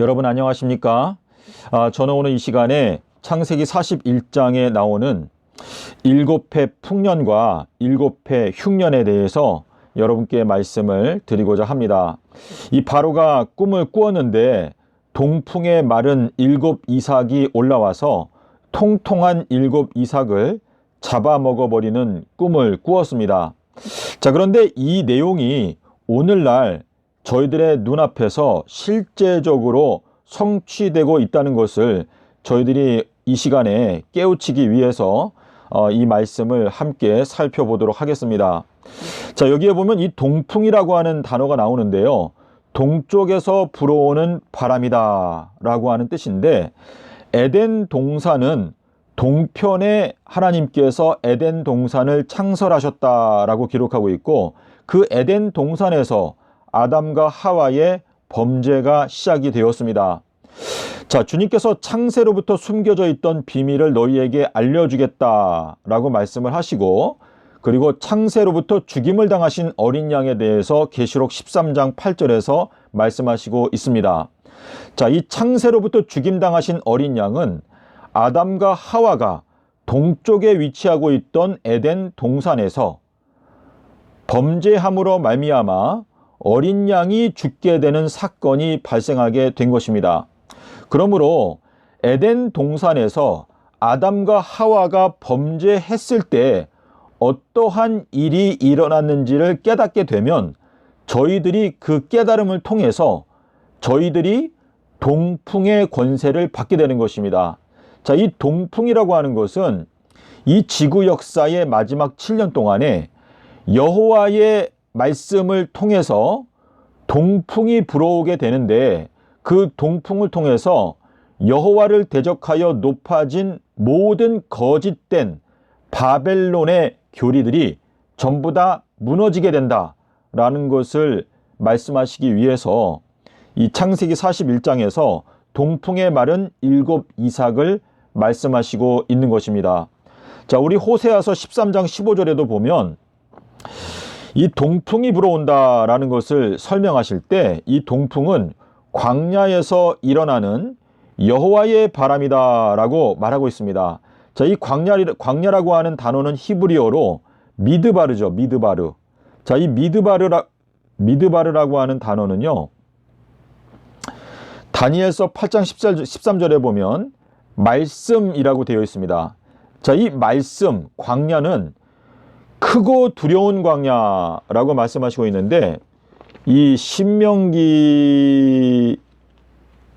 여러분 안녕하십니까? 저는 오늘 이 시간에 창세기 41장에 나오는 7회 풍년과 7회 흉년에 대해서 여러분께 말씀을 드리고자 합니다. 이 바로가 꿈을 꾸었는데 동풍의 마른 7 이삭이 올라와서 통통한 7 이삭을 잡아먹어버리는 꿈을 꾸었습니다. 자, 그런데 이 내용이 오늘날 저희들의 눈앞에서 실제적으로 성취되고 있다는 것을 저희들이 이 시간에 깨우치기 위해서 이 말씀을 함께 살펴보도록 하겠습니다. 자, 여기에 보면 이 동풍이라고 하는 단어가 나오는데요. 동쪽에서 불어오는 바람이다 라고 하는 뜻인데, 에덴 동산은 동편에 하나님께서 에덴 동산을 창설하셨다라고 기록하고 있고, 그 에덴 동산에서 아담과 하와의 범죄가 시작이 되었습니다. 자, 주님께서 창세로부터 숨겨져 있던 비밀을 너희에게 알려주겠다라고 말씀을 하시고, 그리고 창세로부터 죽임을 당하신 어린 양에 대해서 계시록 13장 8절에서 말씀하시고 있습니다. 자, 이 창세로부터 죽임당하신 어린 양은 아담과 하와가 동쪽에 위치하고 있던 에덴 동산에서 범죄함으로 말미암아 어린 양이 죽게 되는 사건이 발생하게 된 것입니다. 그러므로 에덴 동산에서 아담과 하와가 범죄했을 때 어떠한 일이 일어났는지를 깨닫게 되면 저희들이 그 깨달음을 통해서 저희들이 동풍의 권세를 받게 되는 것입니다. 자, 이 동풍이라고 하는 것은 이 지구 역사의 마지막 7년 동안에 여호와의 말씀을 통해서 동풍이 불어오게 되는데, 그 동풍을 통해서 여호와를 대적하여 높아진 모든 거짓된 바벨론의 교리들이 전부 다 무너지게 된다라는 것을 말씀하시기 위해서 이 창세기 41장에서 동풍의 마른 7 이삭을 말씀하시고 있는 것입니다. 자, 우리 호세아서 13장 15절에도 보면 이 동풍이 불어온다라는 것을 설명하실 때 이 동풍은 광야에서 일어나는 여호와의 바람이다라고 말하고 있습니다. 자, 이 광야라고 하는 단어는 히브리어로 미드바르죠. 미드바르. 자, 이 미드바르라고 하는 단어는요, 다니엘서 8장 13절에 보면 말씀이라고 되어 있습니다. 자, 이 말씀, 광야는 크고 두려운 광야라고 말씀하시고 있는데, 이 신명기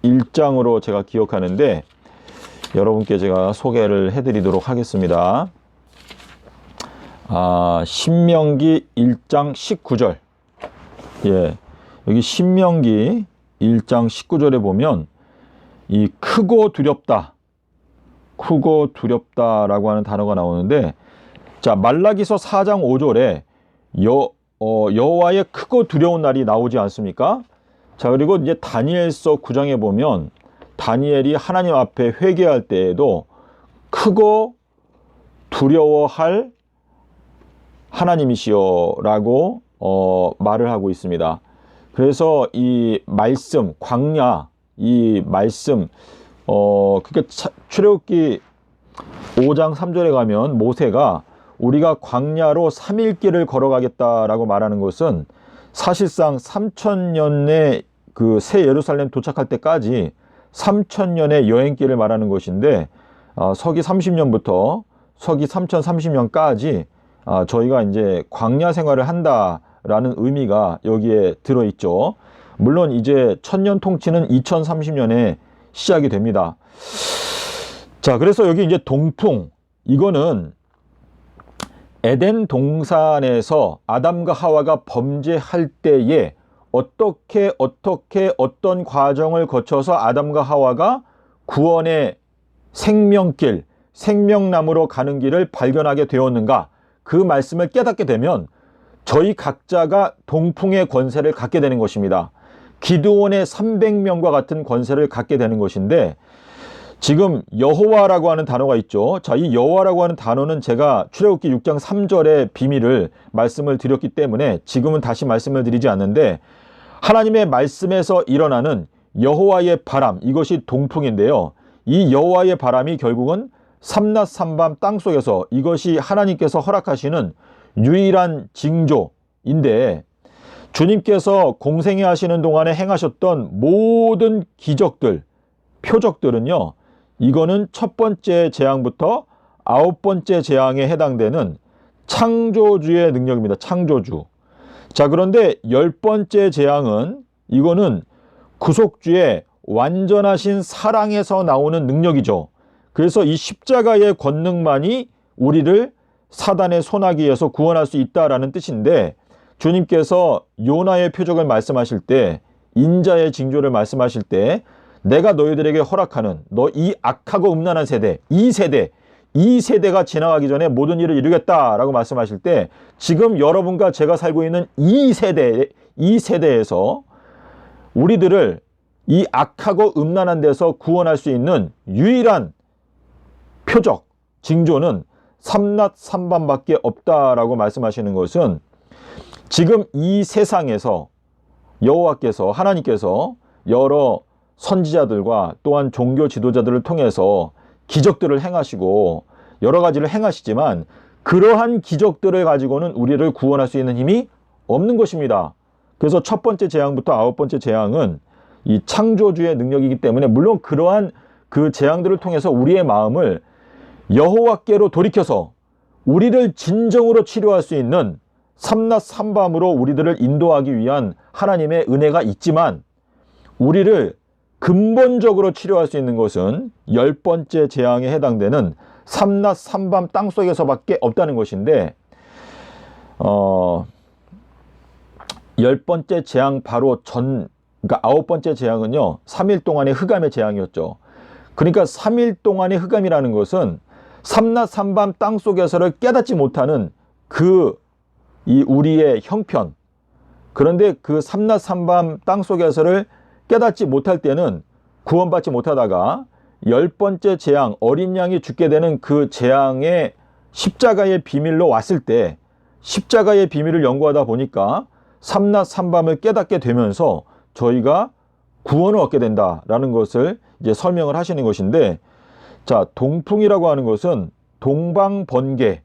1장으로 제가 기억하는데 여러분께 제가 소개를 해드리도록 하겠습니다. 신명기 1장 19절. 예, 여기 신명기 1장 19절에 보면 이 크고 두렵다라고 하는 단어가 나오는데, 자, 말라기서 4장 5절에 여호와의 크고 두려운 날이 나오지 않습니까? 자, 그리고 이제 다니엘서 9장에 보면 다니엘이 하나님 앞에 회개할 때에도 크고 두려워할 하나님이시여라고 말을 하고 있습니다. 그래서 이 말씀, 광야, 이 말씀, 그러니까 출애굽기 5장 3절에 가면 모세가 우리가 광야로 3일 길을 걸어가겠다라고 말하는 것은 사실상 3000년의 그 새 예루살렘 도착할 때까지 3000년의 여행길을 말하는 것인데, 서기 30년부터 서기 3030년까지 저희가 이제 광야 생활을 한다라는 의미가 여기에 들어있죠. 물론 이제 천년 통치는 2030년에 시작이 됩니다. 자, 그래서 여기 이제 동풍, 이거는 에덴 동산에서 아담과 하와가 범죄할 때에 어떤 과정을 거쳐서 아담과 하와가 구원의 생명길, 생명나무로 가는 길을 발견하게 되었는가, 그 말씀을 깨닫게 되면 저희 각자가 동풍의 권세를 갖게 되는 것입니다. 기드온의 300명과 같은 권세를 갖게 되는 것인데, 지금 여호와라고 하는 단어가 있죠. 자, 이 여호와라고 하는 단어는 제가 출애굽기 6장 3절의 비밀을 말씀을 드렸기 때문에 지금은 다시 말씀을 드리지 않는데, 하나님의 말씀에서 일어나는 여호와의 바람, 이것이 동풍인데요. 이 여호와의 바람이 결국은 삼낮 삼밤 땅속에서 이것이 하나님께서 허락하시는 유일한 징조인데, 주님께서 공생애 하시는 동안에 행하셨던 모든 기적들, 표적들은요, 이거는 첫 번째 재앙부터 아홉 번째 재앙에 해당되는 창조주의 능력입니다. 창조주. 자, 그런데 열 번째 재앙은 이거는 구속주의 완전하신 사랑에서 나오는 능력이죠. 그래서 이 십자가의 권능만이 우리를 사단의 손아귀에서 구원할 수 있다라는 뜻인데, 주님께서 요나의 표적을 말씀하실 때, 인자의 징조를 말씀하실 때, 내가 너희들에게 허락하는 너 이 악하고 음란한 세대, 이 세대가 지나가기 전에 모든 일을 이루겠다라고 말씀하실 때, 지금 여러분과 제가 살고 있는 이 세대에서 우리들을 이 악하고 음란한 데서 구원할 수 있는 유일한 표적, 징조는 삼낮 삼밤밖에 없다라고 말씀하시는 것은, 지금 이 세상에서 여호와께서, 하나님께서 여러 선지자들과 또한 종교 지도자들을 통해서 기적들을 행하시고 여러 가지를 행하시지만, 그러한 기적들을 가지고는 우리를 구원할 수 있는 힘이 없는 것입니다. 그래서 첫 번째 재앙부터 아홉 번째 재앙은 이 창조주의 능력이기 때문에, 물론 그러한 그 재앙들을 통해서 우리의 마음을 여호와께로 돌이켜서 우리를 진정으로 치료할 수 있는 삼낮 삼밤으로 우리들을 인도하기 위한 하나님의 은혜가 있지만, 우리를 근본적으로 치료할 수 있는 것은 열 번째 재앙에 해당되는 삼낮 삼밤 땅속에서밖에 없다는 것인데, 열 번째 재앙 바로 그러니까 아홉 번째 재앙은요, 3일 동안의 흑암의 재앙이었죠. 그러니까 3일 동안의 흑암이라는 것은 삼낮 삼밤 땅속에서를 깨닫지 못하는 이 우리의 형편. 그런데 그 삼낮 삼밤 땅속에서를 깨닫지 못할 때는 구원받지 못하다가 열 번째 재앙, 어린 양이 죽게 되는 그 재앙의 십자가의 비밀로 왔을 때, 십자가의 비밀을 연구하다 보니까 삼낮 삼밤을 깨닫게 되면서 저희가 구원을 얻게 된다라는 것을 이제 설명을 하시는 것인데, 자, 동풍이라고 하는 것은 동방번개.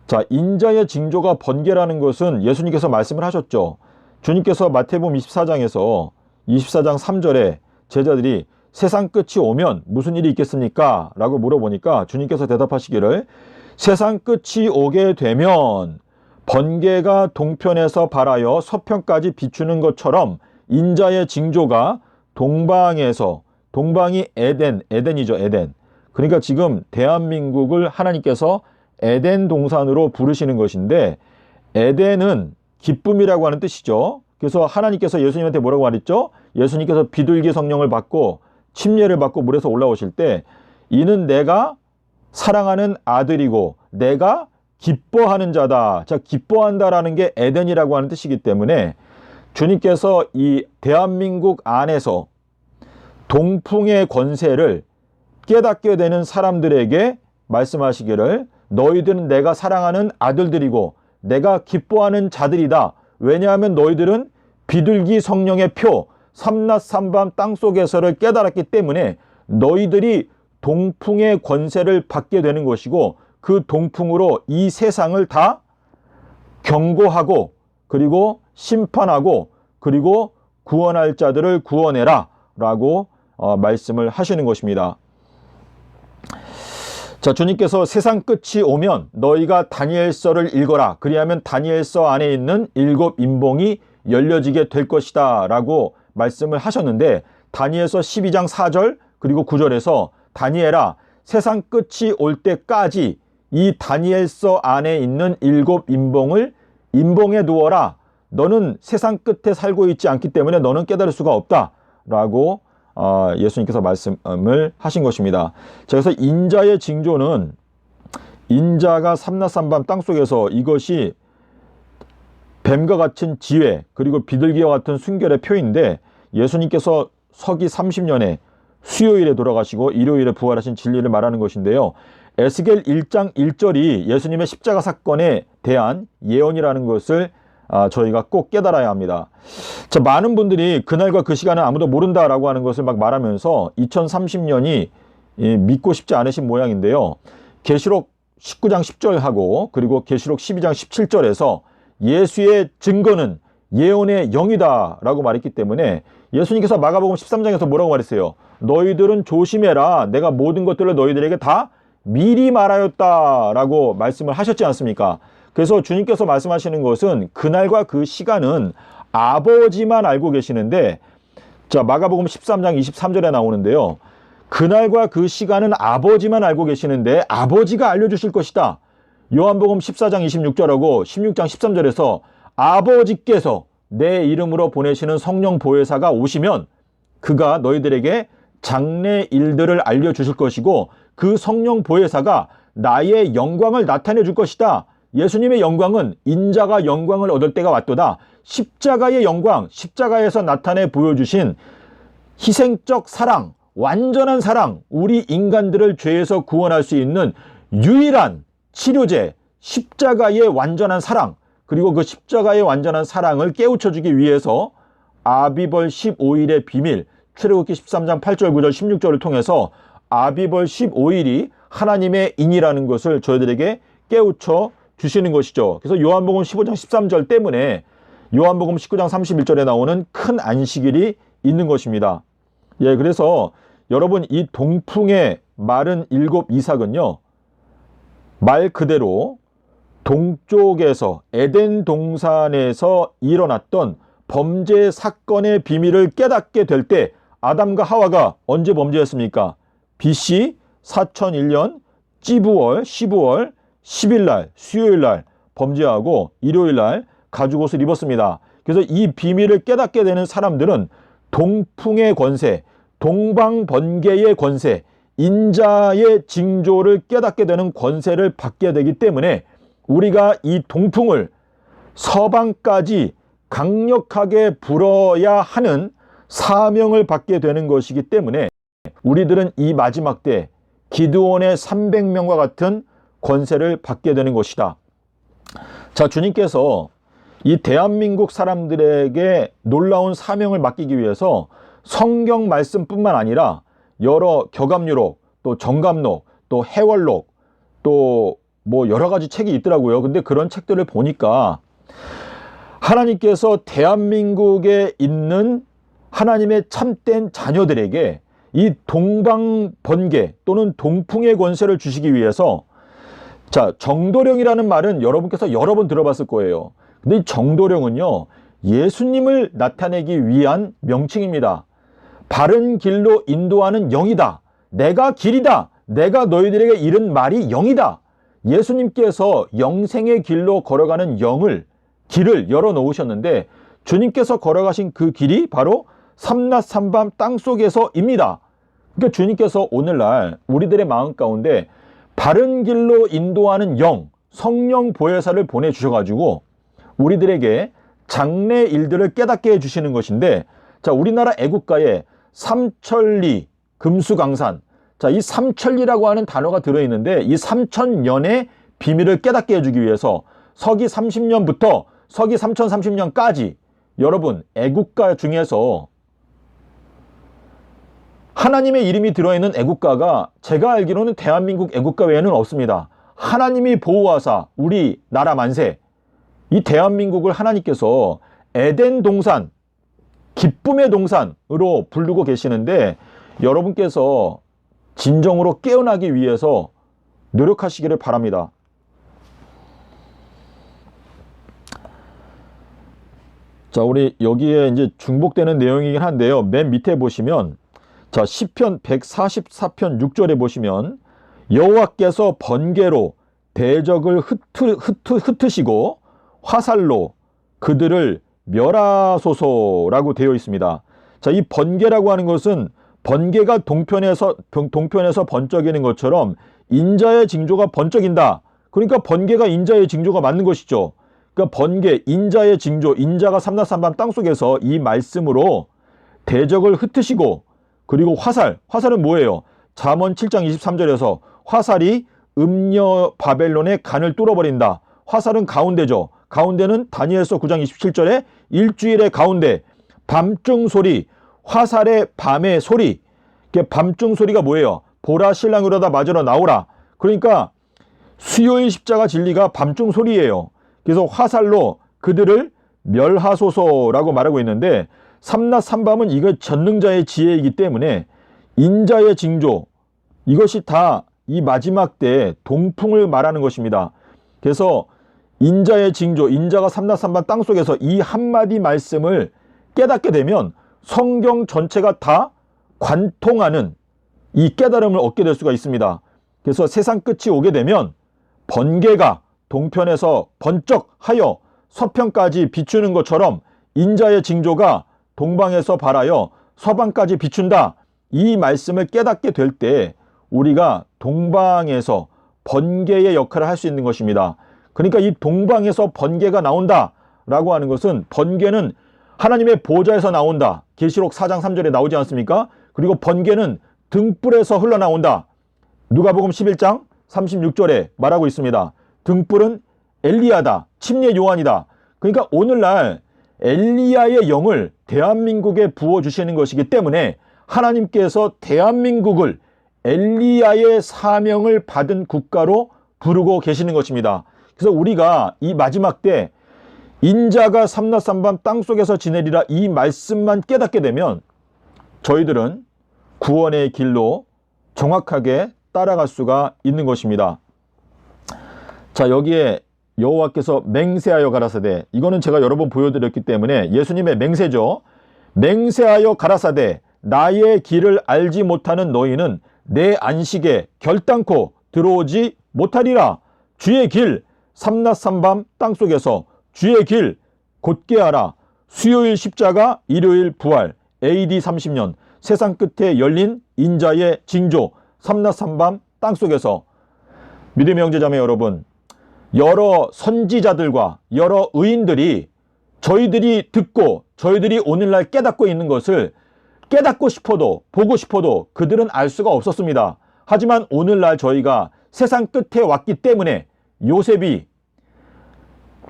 자, 인자의 징조가 번개라는 것은 예수님께서 말씀을 하셨죠. 주님께서 마태복음 24장에서 24장 3절에 제자들이 세상 끝이 오면 무슨 일이 있겠습니까? 라고 물어보니까 주님께서 대답하시기를, 세상 끝이 오게 되면 번개가 동편에서 발하여 서편까지 비추는 것처럼 인자의 징조가 동방이 에덴이죠, 에덴. 그러니까 지금 대한민국을 하나님께서 에덴 동산으로 부르시는 것인데, 에덴은 기쁨이라고 하는 뜻이죠. 그래서 하나님께서 예수님한테 뭐라고 말했죠? 예수님께서 비둘기 성령을 받고 침례를 받고 물에서 올라오실 때, 이는 내가 사랑하는 아들이고 내가 기뻐하는 자다. 자, 기뻐한다라는 게 에덴이라고 하는 뜻이기 때문에, 주님께서 이 대한민국 안에서 동풍의 권세를 깨닫게 되는 사람들에게 말씀하시기를, 너희들은 내가 사랑하는 아들들이고 내가 기뻐하는 자들이다. 왜냐하면 너희들은 비둘기 성령의 표, 삼낮 삼밤 땅속에서를 깨달았기 때문에 너희들이 동풍의 권세를 받게 되는 것이고, 그 동풍으로 이 세상을 다 경고하고 그리고 심판하고 그리고 구원할 자들을 구원해라 라고 말씀을 하시는 것입니다. 자, 주님께서 세상 끝이 오면 너희가 다니엘서를 읽어라. 그리하면 다니엘서 안에 있는 일곱 인봉이 열려지게 될 것이다 라고 말씀을 하셨는데, 다니엘서 12장 4절 그리고 9절에서 다니엘아, 세상 끝이 올 때까지 이 다니엘서 안에 있는 일곱 인봉을 인봉에 두어라. 너는 세상 끝에 살고 있지 않기 때문에 너는 깨달을 수가 없다 라고 예수님께서 말씀을 하신 것입니다. 자, 그래서 인자의 징조는, 인자가 삼낮 삼밤 땅속에서 이것이 뱀과 같은 지혜 그리고 비둘기와 같은 순결의 표인데, 예수님께서 서기 30년에 수요일에 돌아가시고 일요일에 부활하신 진리를 말하는 것인데요. 에스겔 1장 1절이 예수님의 십자가 사건에 대한 예언이라는 것을 저희가 꼭 깨달아야 합니다. 자, 많은 분들이 그날과 그 시간은 아무도 모른다라고 하는 것을 막 말하면서 2030년이 믿고 싶지 않으신 모양인데요. 계시록 19장 10절하고 그리고 계시록 12장 17절에서 예수의 증거는 예언의 영이다 라고 말했기 때문에 예수님께서 마가복음 13장에서 뭐라고 말했어요? 너희들은 조심해라. 내가 모든 것들을 너희들에게 다 미리 말하였다 라고 말씀을 하셨지 않습니까? 그래서 주님께서 말씀하시는 것은 그날과 그 시간은 아버지만 알고 계시는데, 자, 마가복음 13장 23절에 나오는데요. 그날과 그 시간은 아버지만 알고 계시는데 아버지가 알려주실 것이다. 요한복음 14장 26절하고 16장 13절에서 아버지께서 내 이름으로 보내시는 성령 보혜사가 오시면 그가 너희들에게 장래 일들을 알려주실 것이고 그 성령 보혜사가 나의 영광을 나타내 줄 것이다. 예수님의 영광은 인자가 영광을 얻을 때가 왔도다. 십자가의 영광, 십자가에서 나타내 보여주신 희생적 사랑, 완전한 사랑, 우리 인간들을 죄에서 구원할 수 있는 유일한 치료제, 십자가의 완전한 사랑, 그리고 그 십자가의 완전한 사랑을 깨우쳐주기 위해서 아비벌 15일의 비밀, 출애굽기 13장 8절, 9절, 16절을 통해서 아비벌 15일이 하나님의 인이라는 것을 저희들에게 깨우쳐 주시는 것이죠. 그래서 요한복음 15장 13절 때문에 요한복음 19장 31절에 나오는 큰 안식일이 있는 것입니다. 예, 그래서 여러분 이 동풍의 마른 일곱 이삭은요, 말 그대로 동쪽에서 에덴 동산에서 일어났던 범죄 사건의 비밀을 깨닫게 될 때 아담과 하와가 언제 범죄했습니까? BC 4001년 찌부월 15월 10일날 수요일날 범죄하고 일요일날 가죽옷을 입었습니다. 그래서 이 비밀을 깨닫게 되는 사람들은 동풍의 권세, 동방번개의 권세, 인자의 징조를 깨닫게 되는 권세를 받게 되기 때문에 우리가 이 동풍을 서방까지 강력하게 불어야 하는 사명을 받게 되는 것이기 때문에 우리들은 이 마지막 때 기드온의 300명과 같은 권세를 받게 되는 것이다. 자, 주님께서 이 대한민국 사람들에게 놀라운 사명을 맡기기 위해서 성경 말씀뿐만 아니라 여러 교감유록, 또 정감록, 또 해월록, 또 뭐 여러 가지 책이 있더라고요. 근데 그런 책들을 보니까 하나님께서 대한민국에 있는 하나님의 참된 자녀들에게 이 동방번개 또는 동풍의 권세를 주시기 위해서, 자, 정도령이라는 말은 여러분께서 여러 번 들어봤을 거예요. 근데 이 정도령은요, 예수님을 나타내기 위한 명칭입니다. 바른 길로 인도하는 영이다. 내가 길이다. 내가 너희들에게 이른 말이 영이다. 예수님께서 영생의 길로 걸어가는 길을 열어놓으셨는데 주님께서 걸어가신 그 길이 바로 삼낮 삼밤 땅속에서입니다. 그러니까 주님께서 오늘날 우리들의 마음 가운데 바른 길로 인도하는 영, 성령 보혜사를 보내주셔가지고 우리들에게 장래 일들을 깨닫게 해주시는 것인데, 자, 우리나라 애국가에 삼천리, 금수강산, 자, 이 삼천리라고 하는 단어가 들어있는데 이 3000년의 비밀을 깨닫게 해주기 위해서 서기 30년부터 서기 3030년까지 여러분 애국가 중에서 하나님의 이름이 들어있는 애국가가 제가 알기로는 대한민국 애국가 외에는 없습니다. 하나님이 보호하사 우리 나라 만세, 이 대한민국을 하나님께서 에덴 동산, 기쁨의 동산으로 부르고 계시는데 여러분께서 진정으로 깨어나기 위해서 노력하시기를 바랍니다. 자, 우리 여기에 이제 중복되는 내용이긴 한데요. 맨 밑에 보시면, 자, 시편 144편 6절에 보시면 여호와께서 번개로 대적을 흩으시고 화살로 그들을 멸하소서라고 되어 있습니다. 자, 이 번개라고 하는 것은 번개가 동편에서 번쩍이는 것처럼 인자의 징조가 번쩍인다. 그러니까 번개가 인자의 징조가 맞는 것이죠. 그러니까 번개, 인자의 징조, 인자가 삼낮삼밤 땅속에서 이 말씀으로 대적을 흩으시고, 그리고 화살은 뭐예요? 잠언 7장 23절에서 화살이 음녀 바벨론의 간을 뚫어버린다. 화살은 가운데죠. 가운데는 다니엘서 9장 27절에 일주일의 가운데 밤중 소리, 화살의 밤의 소리. 밤중 소리가 뭐예요? 보라 신랑으로다 맞으러 나오라. 그러니까 수요일 십자가 진리가 밤중 소리예요. 그래서 화살로 그들을 멸하소서라고 말하고 있는데 삼낮 삼밤은 이거 전능자의 지혜이기 때문에 인자의 징조, 이것이 다 이 마지막 때 동풍을 말하는 것입니다. 그래서 인자의 징조, 인자가 삼낮 삼밤 땅속에서 이 한마디 말씀을 깨닫게 되면 성경 전체가 다 관통하는 이 깨달음을 얻게 될 수가 있습니다. 그래서 세상 끝이 오게 되면 번개가 동편에서 번쩍하여 서편까지 비추는 것처럼 인자의 징조가 동방에서 발하여 서방까지 비춘다. 이 말씀을 깨닫게 될 때 우리가 동방에서 번개의 역할을 할 수 있는 것입니다. 그러니까 이 동방에서 번개가 나온다 라고 하는 것은 번개는 하나님의 보좌에서 나온다. 계시록 4장 3절에 나오지 않습니까? 그리고 번개는 등불에서 흘러나온다. 누가복음 11장 36절에 말하고 있습니다. 등불은 엘리야다. 침례 요한이다. 그러니까 오늘날 엘리야의 영을 대한민국에 부어주시는 것이기 때문에 하나님께서 대한민국을 엘리야의 사명을 받은 국가로 부르고 계시는 것입니다. 그래서 우리가 이 마지막 때 인자가 삼낮 삼밤 땅속에서 지내리라 이 말씀만 깨닫게 되면 저희들은 구원의 길로 정확하게 따라갈 수가 있는 것입니다. 자, 여기에 여호와께서 맹세하여 가라사대, 이거는 제가 여러 번 보여드렸기 때문에 예수님의 맹세죠. 맹세하여 가라사대 나의 길을 알지 못하는 너희는 내 안식에 결단코 들어오지 못하리라. 주의 길 삼낮 삼밤 땅속에서 주의 길 곧게 하라. 수요일 십자가, 일요일 부활, AD 30년 세상 끝에 열린 인자의 징조 삼낮 삼밤 땅속에서. 믿음의 형제자매 여러분, 여러 선지자들과 여러 의인들이 저희들이 듣고 저희들이 오늘날 깨닫고 있는 것을 깨닫고 싶어도 보고 싶어도 그들은 알 수가 없었습니다. 하지만 오늘날 저희가 세상 끝에 왔기 때문에 요셉이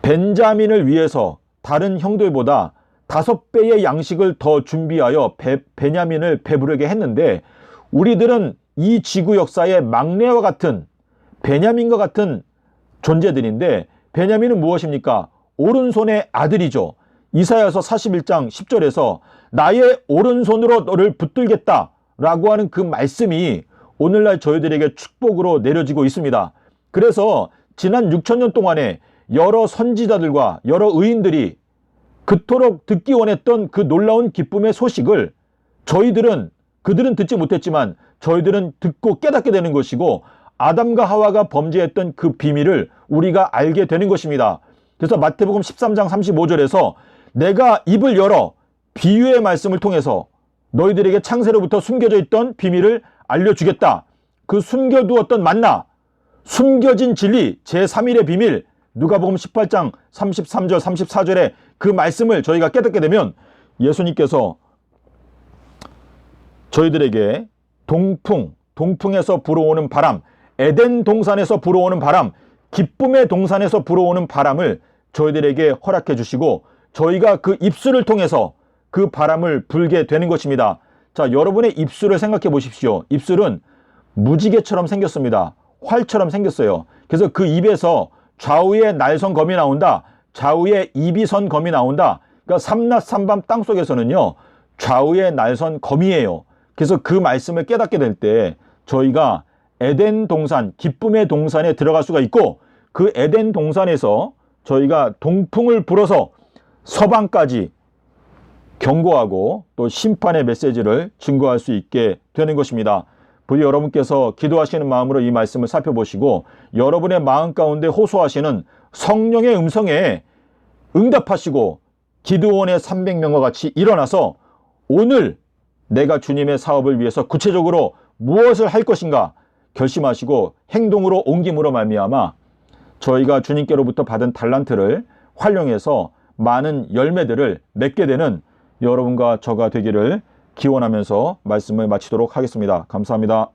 벤자민을 위해서 다른 형들보다 5배의 양식을 더 준비하여 베냐민을 배부르게 했는데 우리들은 이 지구 역사의 막내와 같은 베냐민과 같은 존재들인데 베냐민은 무엇입니까? 오른손의 아들이죠. 이사야서 41장 10절에서 나의 오른손으로 너를 붙들겠다 라고 하는 그 말씀이 오늘날 저희들에게 축복으로 내려지고 있습니다. 그래서 지난 6천년 동안에 여러 선지자들과 여러 의인들이 그토록 듣기 원했던 그 놀라운 기쁨의 소식을 그들은 듣지 못했지만 저희들은 듣고 깨닫게 되는 것이고 아담과 하와가 범죄했던 그 비밀을 우리가 알게 되는 것입니다. 그래서 마태복음 13장 35절에서 내가 입을 열어 비유의 말씀을 통해서 너희들에게 창세로부터 숨겨져 있던 비밀을 알려주겠다. 그 숨겨두었던 만나, 숨겨진 진리, 제3일의 비밀, 누가복음 18장 33절 34절에 그 말씀을 저희가 깨닫게 되면 예수님께서 저희들에게 동풍에서 불어오는 바람, 에덴 동산에서 불어오는 바람, 기쁨의 동산에서 불어오는 바람을 저희들에게 허락해 주시고 저희가 그 입술을 통해서 그 바람을 불게 되는 것입니다. 자, 여러분의 입술을 생각해 보십시오. 입술은 무지개처럼 생겼습니다. 활처럼 생겼어요. 그래서 그 입에서 좌우에 날선 검이 나온다. 좌우에 이비선 검이 나온다. 그러니까 삼낮 삼밤 땅속에서는요. 좌우에 날선 검이에요. 그래서 그 말씀을 깨닫게 될 때 저희가 에덴 동산, 기쁨의 동산에 들어갈 수가 있고 그 에덴 동산에서 저희가 동풍을 불어서 서방까지 경고하고 또 심판의 메시지를 증거할 수 있게 되는 것입니다. 부디 여러분께서 기도하시는 마음으로 이 말씀을 살펴보시고 여러분의 마음 가운데 호소하시는 성령의 음성에 응답하시고 기드온의 300명과 같이 일어나서 오늘 내가 주님의 사업을 위해서 구체적으로 무엇을 할 것인가 결심하시고 행동으로 옮김으로 말미암아 저희가 주님께로부터 받은 달란트를 활용해서 많은 열매들을 맺게 되는 여러분과 저가 되기를 기원하면서 말씀을 마치도록 하겠습니다. 감사합니다.